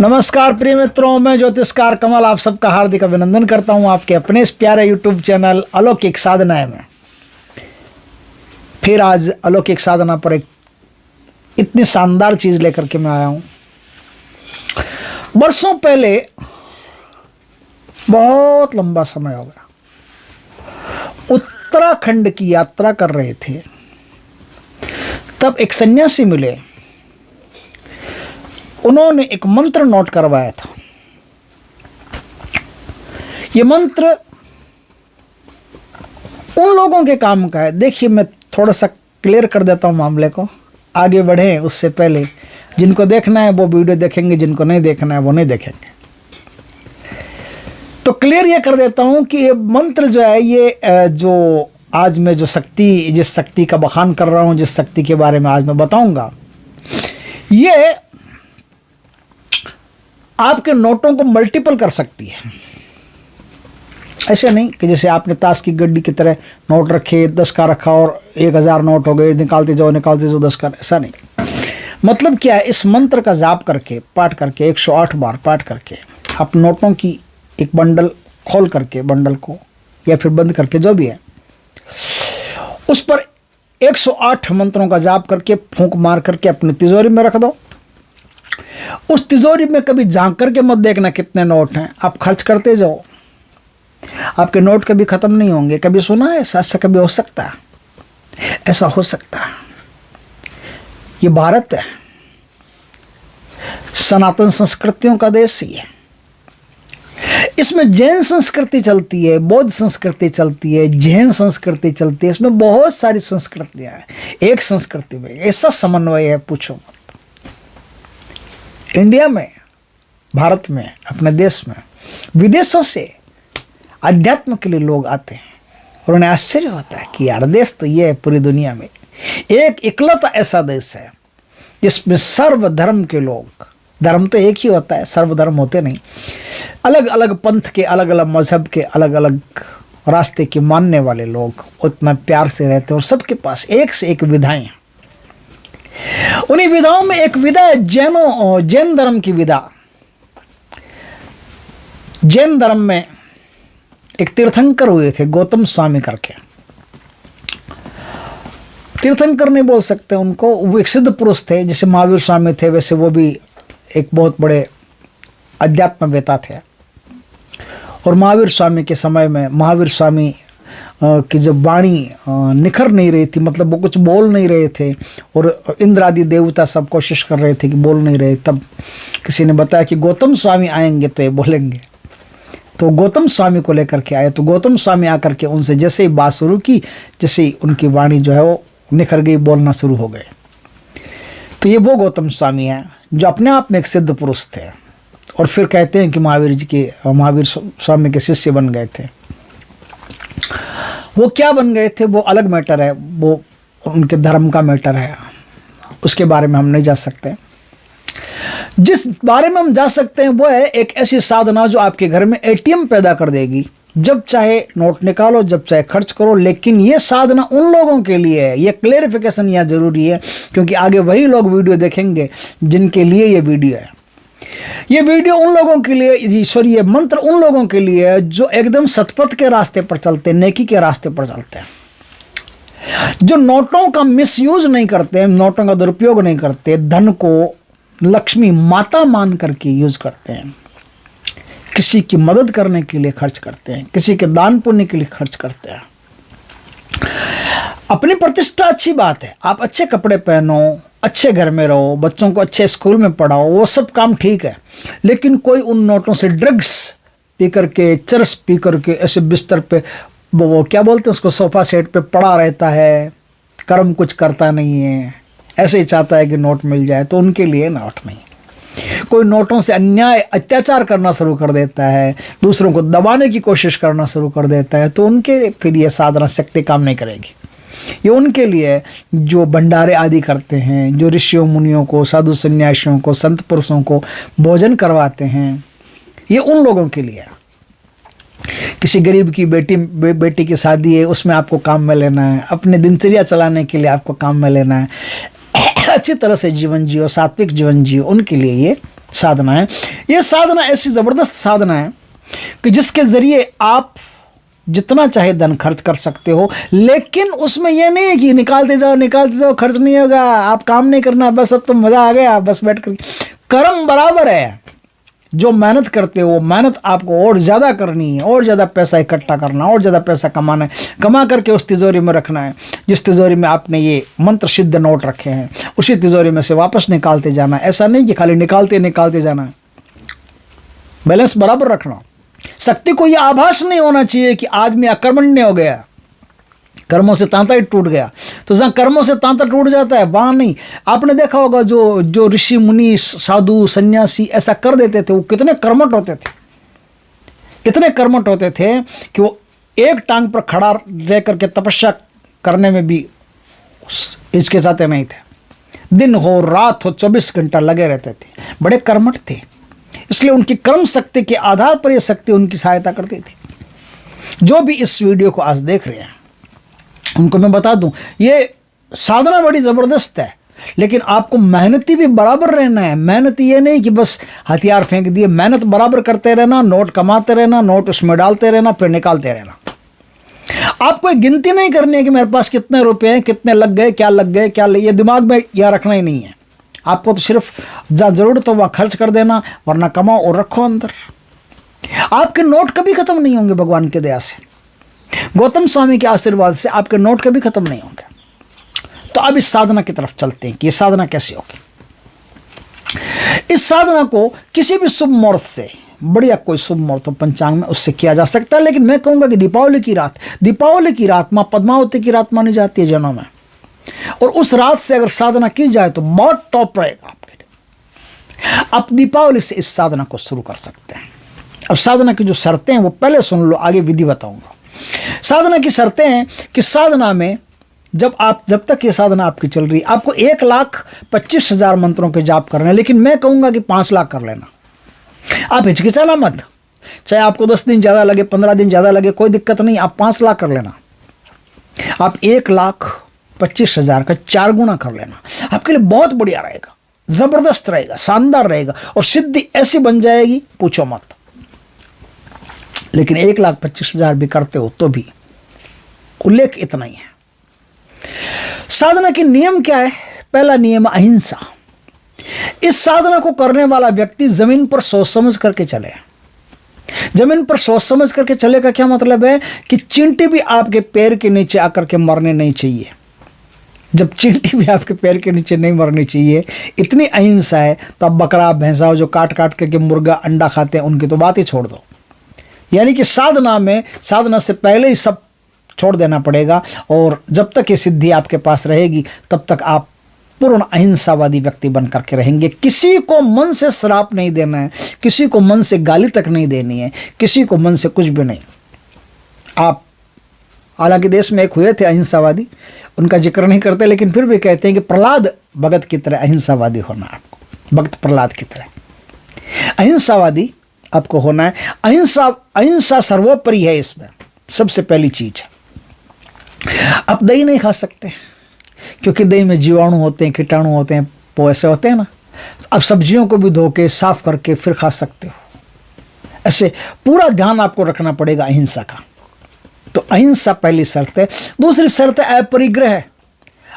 नमस्कार प्रिय मित्रों, मैं ज्योतिषकार कमल आप सबका हार्दिक अभिनंदन करता हूं आपके अपने इस प्यारे यूट्यूब चैनल अलौकिक साधनाएं में। फिर आज अलौकिक साधना पर एक इतनी शानदार चीज़ लेकर के मैं आया हूं। वर्षों पहले, बहुत लंबा समय हो गया, उत्तराखंड की यात्रा कर रहे थे, तब एक सन्यासी मिले। उन्होंने एक मंत्र नोट करवाया था। ये मंत्र उन लोगों के काम का है। देखिए, मैं थोड़ा सा क्लियर कर देता हूँ मामले को, आगे बढ़े उससे पहले। जिनको देखना है वो वीडियो देखेंगे, जिनको नहीं देखना है वो नहीं देखेंगे। तो क्लियर ये कर देता हूँ कि ये मंत्र जो है, ये जो आज मैं जिस शक्ति का बखान कर रहा हूँ, जिस शक्ति के बारे में आज मैं बताऊँगा, ये आपके नोटों को मल्टीपल कर सकती है। ऐसे नहीं कि जैसे आपने ताश की गड्डी की तरह नोट रखे, 10 का रखा और 1000 नोट हो गए, निकालते जाओ 10 का। ऐसा नहीं। मतलब क्या है, इस मंत्र का जाप करके, पाठ करके, 108 बार पाठ करके, आप नोटों की एक बंडल खोल करके, बंडल को या फिर बंद करके, जो भी है, उस पर 108 मंत्रों का जाप करके फूंक मार करके अपनी तिजोरी में रख दो। उस तिजोरी में कभी झांक करके मत देखना कितने नोट हैं, आप खर्च करते जाओ। आपके नोट कभी खत्म नहीं होंगे। कभी सुना है ऐसा कभी हो सकता है? ऐसा हो सकता है। ये भारत है, सनातन संस्कृतियों का देश ही है। इसमें जैन संस्कृति चलती है, बौद्ध संस्कृति चलती है, जैन संस्कृति चलती है। इसमें बहुत सारी संस्कृतियां हैं। एक संस्कृति में ऐसा समन्वय है, पूछो मत। इंडिया में, भारत में, अपने देश में, विदेशों से अध्यात्म के लिए लोग आते हैं और उन्हें आश्चर्य होता है कि यार, देश तो ये है पूरी दुनिया में एक इकलौता ऐसा देश है जिसमें सर्वधर्म के लोग, धर्म तो एक ही होता है, सर्वधर्म होते नहीं, अलग अलग पंथ के, अलग अलग मजहब के, अलग अलग रास्ते के मानने वाले लोग उतना प्यार से रहते हैं और सबके पास एक से एक विधाएं हैं। उन्हीं विधाओं में एक विधा है जैन धर्म की विधा। जैन धर्म में एक तीर्थंकर हुए थे, गौतम स्वामी करके। तीर्थंकर नहीं बोल सकते उनको, वो एक सिद्ध पुरुष थे। जैसे महावीर स्वामी थे, वैसे वो भी एक बहुत बड़े अध्यात्मवेता थे। और महावीर स्वामी के समय में, महावीर स्वामी कि जब वाणी निखर नहीं रही थी, मतलब वो कुछ बोल नहीं रहे थे और इंद्र आदि देवता सब कोशिश कर रहे थे कि बोल नहीं रहे, तब किसी ने बताया कि गौतम स्वामी आएंगे तो ये बोलेंगे। तो गौतम स्वामी को लेकर के आए। तो गौतम स्वामी आकर के उनसे जैसे ही बात शुरू की, जैसे ही उनकी वाणी जो है वो निखर गई, बोलना शुरू हो गए। तो ये वो गौतम स्वामी हैं जो अपने आप में एक सिद्ध पुरुष थे और फिर कहते हैं कि महावीर स्वामी के शिष्य बन गए थे। वो क्या बन गए थे वो अलग मैटर है, वो उनके धर्म का मैटर है, उसके बारे में हम नहीं जा सकते। जिस बारे में हम जा सकते हैं वो है एक ऐसी साधना जो आपके घर में एटीएम पैदा कर देगी। जब चाहे नोट निकालो, जब चाहे खर्च करो। लेकिन ये साधना उन लोगों के लिए है, ये क्लेरिफिकेशन यहाँ जरूरी है, क्योंकि आगे वही लोग वीडियो देखेंगे जिनके लिए ये वीडियो है। ये वीडियो उन लोगों के लिए, ये मंत्र उन लोगों के लिए है जो एकदम सतपथ के रास्ते पर चलते हैं, नेकी के रास्ते पर चलते हैं, जो नोटों का मिसयूज नहीं करते, नोटों का दुरुपयोग नहीं करते, धन को लक्ष्मी माता मान करके यूज करते हैं, किसी की मदद करने के लिए खर्च करते हैं, किसी के दान पुण्य के लिए खर्च करते हैं। अपनी प्रतिष्ठा अच्छी बात है, आप अच्छे कपड़े पहनो, अच्छे घर में रहो, बच्चों को अच्छे स्कूल में पढ़ाओ, वो सब काम ठीक है। लेकिन कोई उन नोटों से ड्रग्स पी करके, चरस पी करके ऐसे बिस्तर पे, वो क्या बोलते हैं उसको, सोफा सेट पे पड़ा रहता है, कर्म कुछ करता नहीं है, ऐसे ही चाहता है कि नोट मिल जाए, तो उनके लिए नोट नहीं। कोई नोटों से अन्याय, अत्याचार करना शुरू कर देता है, दूसरों को दबाने की कोशिश करना शुरू कर देता है, तो उनके फिर ये साधना शक्ति काम नहीं करेगी। ये उनके लिए जो भंडारे आदि करते हैं, जो ऋषियों मुनियों को, साधु सन्यासियों को, संत पुरुषों को भोजन करवाते हैं, ये उन लोगों के लिए। किसी गरीब की बेटी की शादी है, उसमें आपको काम में लेना है, अपने दिनचर्या चलाने के लिए आपको काम में लेना है, अच्छी तरह से जीवन जियो, सात्विक जीवन जियो, उनके लिए ये साधना है। ये साधना ऐसी ज़बरदस्त साधना है कि जिसके ज़रिए आप जितना चाहे धन खर्च कर सकते हो, लेकिन उसमें यह नहीं है कि निकालते जाओ, खर्च नहीं होगा, आप काम नहीं करना, बस अब तो मज़ा आ गया, बस बैठ कर। कर्म बराबर है, जो मेहनत करते हो मेहनत आपको और ज़्यादा करनी है, और ज़्यादा पैसा इकट्ठा करना, और ज़्यादा पैसा कमाना है, कमा करके उस तिजोरी में रखना है जिस तिजोरी में आपने ये मंत्र सिद्ध नोट रखे हैं, उसी तिजोरी में से वापस निकालते जाना। ऐसा नहीं कि खाली निकालते जाना है, बैलेंस बराबर रखना। शक्ति को यह आभास नहीं होना चाहिए कि आदमी अकर्मण्य हो गया, कर्मों से तांता ही टूट गया। तो जहाँ कर्मों से तांता टूट जाता है वहाँ नहीं। आपने देखा होगा जो ऋषि मुनि साधु सन्यासी ऐसा कर देते थे, वो कितने कर्मठ होते थे, इतने कर्मठ होते थे कि वो एक टांग पर खड़ा रह करके तपस्या करने में भी हिचकिचाते नहीं थे। दिन हो रात हो 24 घंटा लगे रहते थे, बड़े कर्मठ थे। इसलिए उनकी कर्म शक्ति के आधार पर यह शक्ति उनकी सहायता करती थी। जो भी इस वीडियो को आज देख रहे हैं उनको मैं बता दूं, ये साधना बड़ी ज़बरदस्त है, लेकिन आपको मेहनती भी बराबर रहना है। मेहनती ये नहीं कि बस हथियार फेंक दिए, मेहनत बराबर करते रहना, नोट कमाते रहना, नोट उसमें डालते रहना, फिर निकालते रहना। आपको एक गिनती नहीं करनी है कि मेरे पास कितने रुपए हैं, कितने लग गए, क्या लग गए, क्या ये दिमाग में यहाँ रखना ही नहीं है। आपको तो सिर्फ जहाँ ज़रूरत हो वहाँ खर्च कर देना, वरना कमाओ और रखो अंदर। आपके नोट कभी ख़त्म नहीं होंगे भगवान की दया से, गौतम स्वामी के आशीर्वाद से आपके नोट कभी खत्म नहीं होंगे। तो अब इस साधना की तरफ चलते हैं कि ये साधना कैसे होगी। इस साधना को किसी भी शुभ मुहूर्त से, बढ़िया कोई शुभ मुहूर्त हो पंचांग में, उससे किया जा सकता है। लेकिन मैं कहूँगा कि दीपावली की रात माँ पद्मावती की रात मानी जाती है जनों में, और उस रात से अगर साधना की जाए तो बहुत टॉप रहेगा आपके लिए। आप दीपावली से इस साधना को शुरू कर सकते हैं। अब साधना की जो शर्तें हैं वो पहले सुन लो, आगे विधि बताऊंगा। साधना की शर्तें हैं कि साधना में जब तक ये साधना आपकी चल रही है, आपको 1,25,000 मंत्रों के जाप करने हैं। लेकिन मैं कहूँगा कि 5 लाख कर लेना। आप हिचकिचाना मत, चाहे आपको 10 दिन ज़्यादा लगे, 15 दिन ज़्यादा लगे, कोई दिक्कत नहीं, आप 5 लाख कर लेना। आप 1,25,000 का 4 गुना कर लेना, आपके लिए बहुत बढ़िया रहेगा, ज़बरदस्त रहेगा, शानदार रहेगा, और सिद्धि ऐसी बन जाएगी पूछो मत। लेकिन 1,25,000 भी करते हो तो भी उल्लेख इतना ही है। साधना के नियम क्या है? पहला नियम अहिंसा। इस साधना को करने वाला व्यक्ति जमीन पर सोच समझ करके चले। जमीन पर सोच समझ करके चले का क्या मतलब है कि चींटी भी आपके पैर के नीचे आकर के मरने नहीं चाहिए। जब चींटी भी आपके पैर के नीचे नहीं मरनी चाहिए, इतनी अहिंसा है, तो अब बकरा भैंसा जो काट करके मुर्गा अंडा खाते हैं उनकी तो बात ही छोड़ दो। यानी कि साधना से पहले ही सब छोड़ देना पड़ेगा, और जब तक ये सिद्धि आपके पास रहेगी तब तक आप पूर्ण अहिंसावादी व्यक्ति बन करके रहेंगे। किसी को मन से श्राप नहीं देना है, किसी को मन से गाली तक नहीं देनी है, किसी को मन से कुछ भी नहीं। आप हालांकि देश में एक हुए थे अहिंसावादी, उनका जिक्र नहीं करते, लेकिन फिर भी कहते हैं कि प्रहलाद भगत की तरह अहिंसावादी होना है आपको, भक्त प्रहलाद की तरह अहिंसावादी आपको होना है। अहिंसा सर्वोपरि है, इसमें सबसे पहली चीज है। आप दही नहीं खा सकते क्योंकि दही में जीवाणु होते हैं, कीटाणु होते हैं, ऐसे होते हैं ना। अब सब्जियों को भी धो के साफ करके फिर खा सकते हो। ऐसे पूरा ध्यान आपको रखना पड़ेगा अहिंसा का। तो अहिंसा पहली शर्त है। दूसरी शर्त है अपरिग्रह।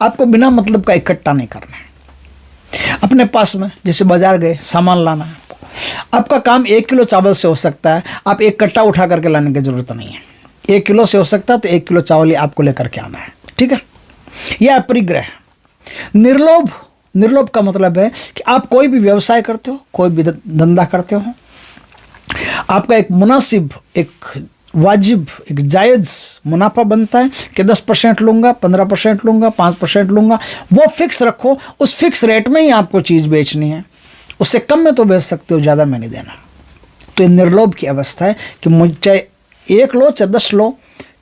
आपको बिना मतलब का इकट्ठा नहीं करना है। अपने पास में जैसे बाजार गए सामान लाना है, आपका काम 1 किलो चावल से हो सकता है, आप 1 कट्टा उठा करके लाने की जरूरत नहीं है। 1 किलो से हो सकता है तो 1 किलो चावल ही आपको लेकर के आना है, ठीक है। यह अपरिग्रह। निर्लोभ का मतलब है कि आप कोई भी व्यवसाय करते हो, कोई भी धंधा करते हो, आपका एक मुनासिब, एक वाजिब, एक जायज़ मुनाफा बनता है कि 10% लूँगा, 15% लूँगा, 5% लूँगा, वो फिक्स रखो। उस फिक्स रेट में ही आपको चीज़ बेचनी है, उससे कम में तो बेच सकते हो, ज़्यादा में नहीं देना। तो ये निर्लोभ की अवस्था है कि मुझे चाहे 1 लो, चाहे 10 लो,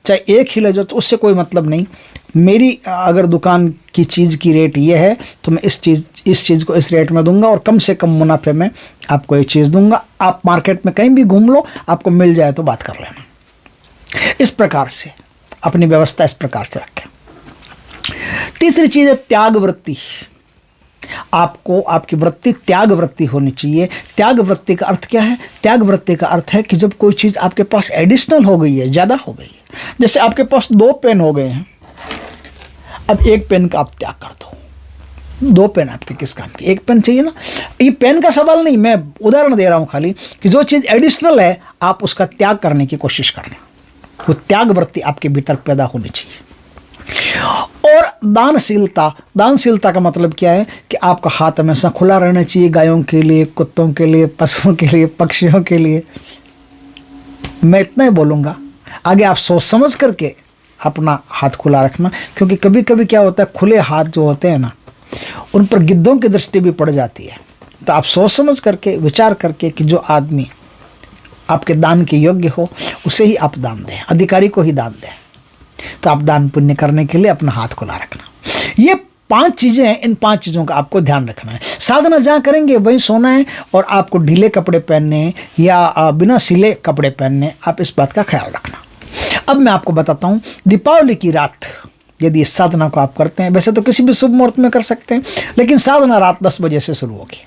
चाहे 1 ही ले जाओ, तो उससे कोई मतलब नहीं। मेरी अगर दुकान की चीज़ की रेट ये है तो मैं इस चीज़ को इस रेट में दूंगा और कम से कम मुनाफे में आपको ये चीज़ दूंगा। आप मार्केट में कहीं भी घूम लो, आपको मिल जाए तो बात कर लेना। इस प्रकार से अपनी व्यवस्था इस प्रकार से रखें। तीसरी चीज़ है त्याग वृत्ति। आपको आपकी वृत्ति त्याग वृत्ति होनी चाहिए। त्याग वृत्ति का अर्थ क्या है? त्याग वृत्ति का अर्थ है कि जब कोई चीज़ आपके पास एडिशनल हो गई है, ज़्यादा हो गई है, जैसे आपके पास 2 पेन हो गए हैं, अब 1 पेन का आप त्याग कर दो। 2 पेन आपके किस काम की? 1 पेन चाहिए ना। ये पेन का सवाल नहीं, मैं उदाहरण दे रहा हूँ खाली कि जो चीज़ एडिशनल है आप उसका त्याग करने की कोशिश करना। वो त्याग वृत्ति आपके भीतर पैदा होनी चाहिए। और दानशीलता, दानशीलता का मतलब क्या है कि आपका हाथ हमेशा खुला रहना चाहिए, गायों के लिए, कुत्तों के लिए, पशुओं के लिए, पक्षियों के लिए। मैं इतना ही बोलूँगा, आगे आप सोच समझ करके अपना हाथ खुला रखना, क्योंकि कभी कभी क्या होता है, खुले हाथ जो होते हैं ना, उन पर गिद्धों की दृष्टि भी पड़ जाती है। तो आप सोच समझ करके, विचार करके कि जो आदमी आपके दान के योग्य हो उसे ही आप दान दें, अधिकारी को ही दान दें। तो आप दान पुण्य करने के लिए अपना हाथ खुला रखना। ये 5 चीज़ें हैं, इन 5 चीज़ों का आपको ध्यान रखना है। साधना जहाँ करेंगे वहीं सोना है, और आपको ढीले कपड़े पहनने या बिना सिले कपड़े पहनने, आप इस बात का ख्याल रखना। अब मैं आपको बताता हूँ, दीपावली की रात यदि इस साधना को आप करते हैं, वैसे तो किसी भी शुभ मुहूर्त में कर सकते हैं, लेकिन साधना रात 10 बजे से शुरू होगी।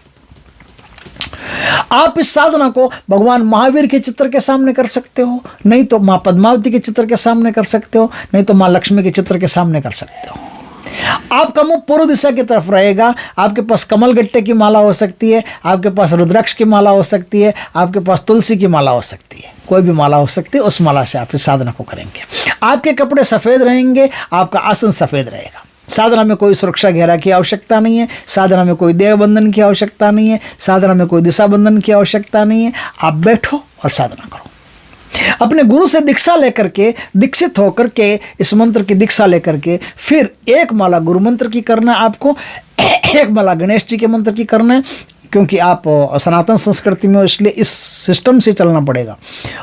आप इस साधना को भगवान महावीर के चित्र के सामने कर सकते हो, नहीं तो माँ पद्मावती के चित्र के सामने कर सकते हो, नहीं तो माँ लक्ष्मी के चित्र के सामने कर सकते हो। आपका मुंह पूर्व दिशा की तरफ रहेगा। आपके पास कमल गट्टे की माला हो सकती है, आपके पास रुद्राक्ष की माला हो सकती है, आपके पास तुलसी की माला हो सकती है, कोई भी माला हो सकती है। उस माला से आप इस साधना को करेंगे। आपके कपड़े सफ़ेद रहेंगे, आपका आसन सफ़ेद रहेगा। साधना में कोई सुरक्षा घेरा की आवश्यकता नहीं है, साधना में कोई देह बंधन की आवश्यकता नहीं है, साधना में कोई दिशा बंधन की आवश्यकता नहीं है। आप बैठो और साधना करो। अपने गुरु से दीक्षा लेकर के, दीक्षित होकर के, इस मंत्र की दीक्षा लेकर के, फिर 1 माला गुरु मंत्र की करना है आपको, 1 माला गणेश जी के मंत्र की करना है, क्योंकि आप सनातन संस्कृति में हो, इसलिए इस सिस्टम से चलना पड़ेगा।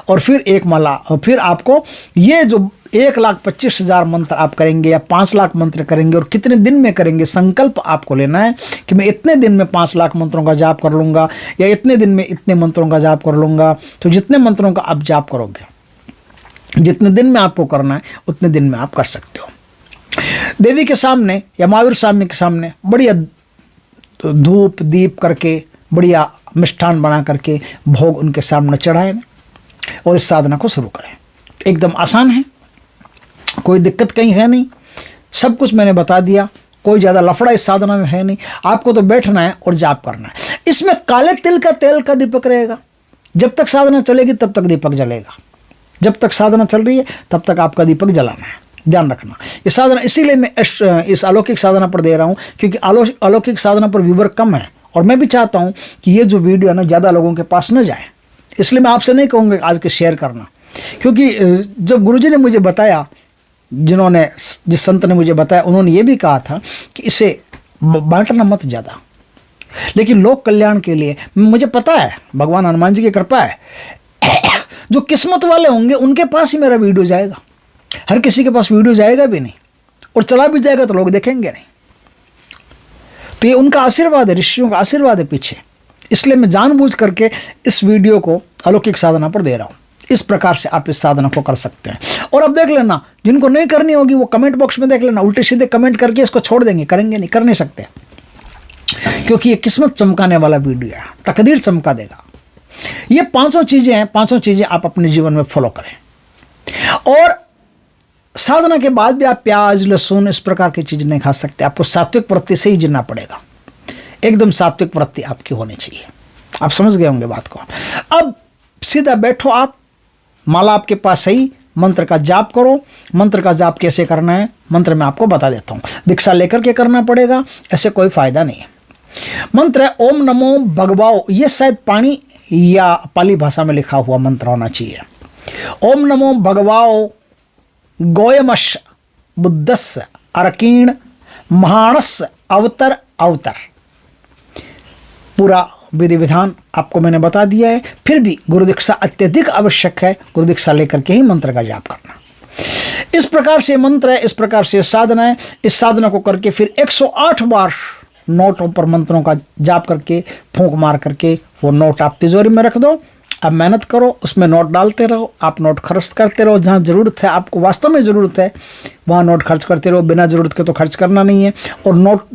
और फिर 1 माला, और फिर आपको ये जो 1,25,000 मंत्र आप करेंगे या 5 लाख मंत्र करेंगे, और कितने दिन में करेंगे, संकल्प आपको लेना है कि मैं इतने दिन में 5 लाख मंत्रों का जाप कर लूँगा, या इतने दिन में इतने मंत्रों का जाप कर लूँगा। तो जितने मंत्रों का आप जाप करोगे, जितने दिन में आपको करना है, उतने दिन में आप कर सकते हो। देवी के सामने या महावीर स्वामी के सामने बढ़िया धूप दीप करके, बढ़िया मिष्ठान बना करके भोग उनके सामने चढ़ाएं और इस साधना को शुरू करें। एकदम आसान है, कोई दिक्कत कहीं है नहीं, सब कुछ मैंने बता दिया। कोई ज़्यादा लफड़ा इस साधना में है नहीं। आपको तो बैठना है और जाप करना है। इसमें काले तिल का तेल का दीपक रहेगा। जब तक साधना चलेगी तब तक दीपक जलेगा। जब तक साधना चल रही है तब तक आपका दीपक जलाना है, ध्यान रखना। ये साधना इसीलिए मैं इस अलौकिक साधना पर दे रहा हूँ, क्योंकि अलौकिक साधना पर व्यूवर कम है, और मैं भी चाहता हूँ कि ये जो वीडियो है ना ज़्यादा लोगों के पास न जाए। इसलिए मैं आपसे नहीं कहूँगा आज के शेयर करना, क्योंकि जब गुरुजी ने मुझे बताया, जिस संत ने मुझे बताया, उन्होंने ये भी कहा था कि इसे बांटना मत ज़्यादा, लेकिन लोक कल्याण के लिए। मुझे पता है, भगवान हनुमान जी की कृपा है, जो किस्मत वाले होंगे उनके पास ही मेरा वीडियो जाएगा। हर किसी के पास वीडियो जाएगा भी नहीं, और चला भी जाएगा तो लोग देखेंगे नहीं। तो ये उनका आशीर्वाद है, ऋषियों का आशीर्वाद है पीछे। इसलिए मैं जानबूझ करके इस वीडियो को अलौकिक साधना पर दे रहा हूँ। इस प्रकार से आप इस साधना को कर सकते हैं। और अब देख लेना, जिनको नहीं करनी होगी वो कमेंट बॉक्स में देख लेना, उल्टे सीधे कमेंट करके इसको छोड़ देंगे, करेंगे नहीं, कर नहीं सकते, क्योंकि ये किस्मत चमकाने वाला वीडियो है, तकदीर चमका देगा। ये 5 चीज़ें हैं, 5 चीज़ें आप अपने जीवन में फॉलो करें। और साधना के बाद भी आप प्याज लहसुन इस प्रकार की चीज़ नहीं खा सकते। आपको सात्विक वृत्ति से ही जीना पड़ेगा। एकदम सात्विक वृत्ति आपकी होनी चाहिए। आप समझ गए होंगे बात को। अब सीधा बैठो, आप माला आपके पास सही, मंत्र का जाप करो। मंत्र का जाप कैसे करना है, मंत्र मैं आपको बता देता हूँ। दीक्षा लेकर के करना पड़ेगा, ऐसे कोई फायदा नहीं है। मंत्र है ओम नमो भगवाओ। ये शायद पाणी या पाली भाषा में लिखा हुआ मंत्र होना चाहिए। ओम नमो भगवाओ गोयमश बुद्धस्य अरकीण महाणस्य अवतर अवतर। पूरा विधि विधान आपको मैंने बता दिया है। फिर भी गुरु दीक्षा अत्यधिक आवश्यक है। गुरु दीक्षा लेकर के ही मंत्र का जाप करना। इस प्रकार से मंत्र है, इस प्रकार से साधना है। इस साधना को करके फिर 108 बार नोटों पर मंत्रों का जाप करके फूंक मार करके वो नोट आप तिजोरी में रख दो अब मेहनत करो, उसमें नोट डालते रहो, आप नोट खर्च करते रहो, जहाँ ज़रूरत है, आपको वास्तव में ज़रूरत है वहाँ नोट खर्च करते रहो, बिना ज़रूरत के तो खर्च करना नहीं है। और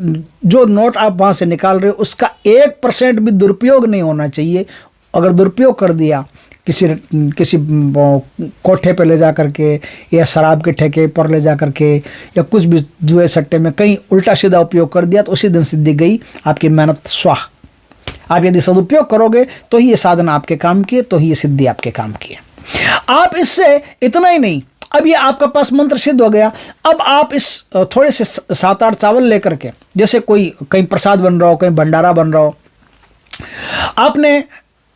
जो नोट आप वहाँ से निकाल रहे हो उसका 1% भी दुरुपयोग नहीं होना चाहिए। अगर दुरुपयोग कर दिया किसी कोठे पे ले जा करके या शराब के ठेके पर ले जा करके या कुछ भी जुए सट्टे में कहीं उल्टा सीधा उपयोग कर दिया तो उसी दिन सिद्धि गई, आपकी मेहनत स्वाह। आप यदि सदुपयोग करोगे तो ही ये साधना आपके काम की है, तो ही ये सिद्धि आपके काम की है। आप इससे इतना ही नहीं, अब ये आपका पास मंत्र सिद्ध हो गया, अब आप इस थोड़े से 7-8 चावल लेकर के, जैसे कोई कहीं प्रसाद बन रहा हो, कहीं भंडारा बन रहा हो, आपने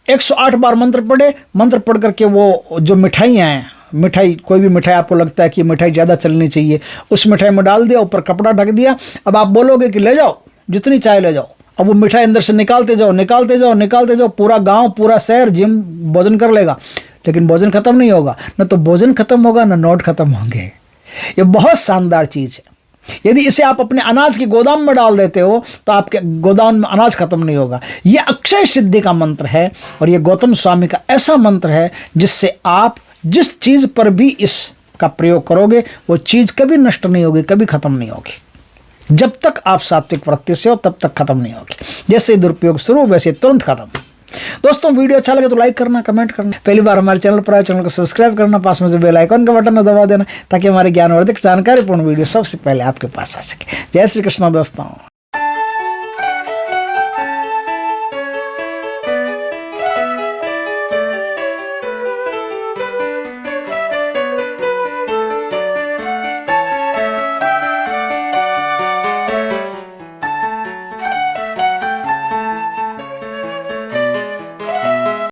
108 बार मंत्र पढ़े, मंत्र पढ़ करके वो जो मिठाइयाँ हैं, मिठाई कोई भी मिठाई आपको लगता है कि मिठाई ज़्यादा चलनी चाहिए, उस मिठाई में डाल दिया, ऊपर कपड़ा ढक दिया। अब आप बोलोगे कि ले जाओ जितनी चाय ले जाओ। अब वो मिठाई अंदर से निकालते जाओ, निकालते जाओ, निकालते जाओ, पूरा गांव पूरा शहर जिम भोजन कर लेगा, लेकिन भोजन खत्म नहीं होगा। न तो भोजन खत्म होगा, न नोट खत्म होंगे। ये बहुत शानदार चीज़ है। यदि इसे आप अपने अनाज के गोदाम में डाल देते हो तो आपके गोदाम में अनाज खत्म नहीं होगा। यह अक्षय सिद्धि का मंत्र है और ये गौतम स्वामी का ऐसा मंत्र है जिससे आप जिस चीज़ पर भी इसका प्रयोग करोगे वो चीज़ कभी नष्ट नहीं होगी, कभी खत्म नहीं होगी। जब तक आप सात्विक वृत्ति से हो तब तक खत्म नहीं होगी। जैसे दुरुपयोग शुरू वैसे तुरंत खत्म। दोस्तों वीडियो अच्छा लगे तो लाइक करना, कमेंट करना, पहली बार हमारे चैनल पर आए चैनल को सब्सक्राइब करना, पास में जो बेल आइकन का बटन दबा देना ताकि हमारे ज्ञानवर्धक जानकारीपूर्ण वीडियो सबसे पहले आपके पास आ सके। जय श्री कृष्ण दोस्तों।